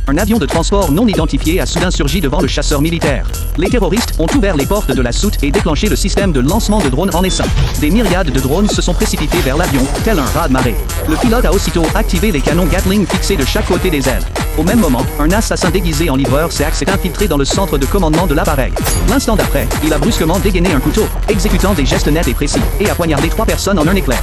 un avion de transport non identifié a soudain surgi devant le chasseur militaire. Les terroristes ont ouvert les portes de la soute et déclenché le système de lancement de drones en essaim. Des myriades de drones se sont précipités vers l'avion, tel un raz-de-marée. Le pilote a aussitôt activé les canons Gatling fixés de chaque côté des ailes. Au même moment, un assassin déguisé en livreur s'est infiltré dans le centre de commandement de l'appareil. L'instant d'après, il a brusquement dégainé un couteau, exécutant des gestes nets et précis, et a poignardé 3 personnes en un éclair.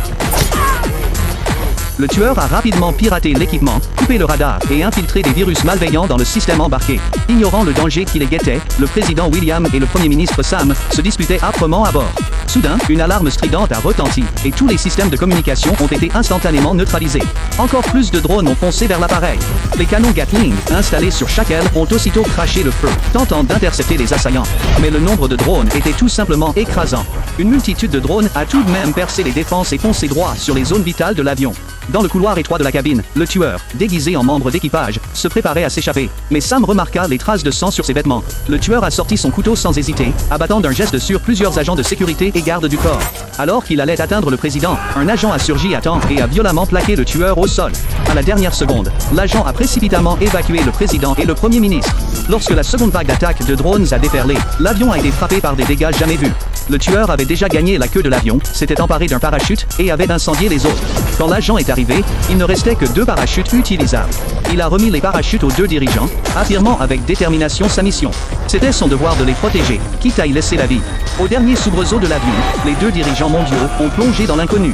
Le tueur a rapidement piraté l'équipement, coupé le radar et infiltré des virus malveillants dans le système embarqué. Ignorant le danger qui les guettait, le président William et le premier ministre Sam se disputaient âprement à bord. Soudain, une alarme stridente a retenti, et tous les systèmes de communication ont été instantanément neutralisés. Encore plus de drones ont foncé vers l'appareil. Les canons Gatling, installés sur chaque aile, ont aussitôt craché le feu, tentant d'intercepter les assaillants. Mais le nombre de drones était tout simplement écrasant. Une multitude de drones a tout de même percé les défenses et foncé droit sur les zones vitales de l'avion. Dans le couloir étroit de la cabine, le tueur, déguisé en membre d'équipage, se préparait à s'échapper. Mais Sam remarqua les traces de sang sur ses vêtements. Le tueur a sorti son couteau sans hésiter, abattant d'un geste sûr plusieurs agents de sécurité et gardes du corps. Alors qu'il allait atteindre le président, un agent a surgi à temps et a violemment plaqué le tueur au sol. À la dernière seconde, l'agent a précipitamment évacué le président et le premier ministre. Lorsque la seconde vague d'attaque de drones a déferlé, l'avion a été frappé par des dégâts jamais vus. Le tueur avait déjà gagné la queue de l'avion, s'était emparé d'un parachute et avait incendié les autres. Quand l'agent est arrivé, il ne restait que 2 parachutes utilisables. Il a remis les parachutes aux 2 dirigeants, affirmant avec détermination sa mission. C'était son devoir de les protéger, quitte à y laisser la vie. Au dernier soubresaut de l'avion, les 2 dirigeants mondiaux ont plongé dans l'inconnu.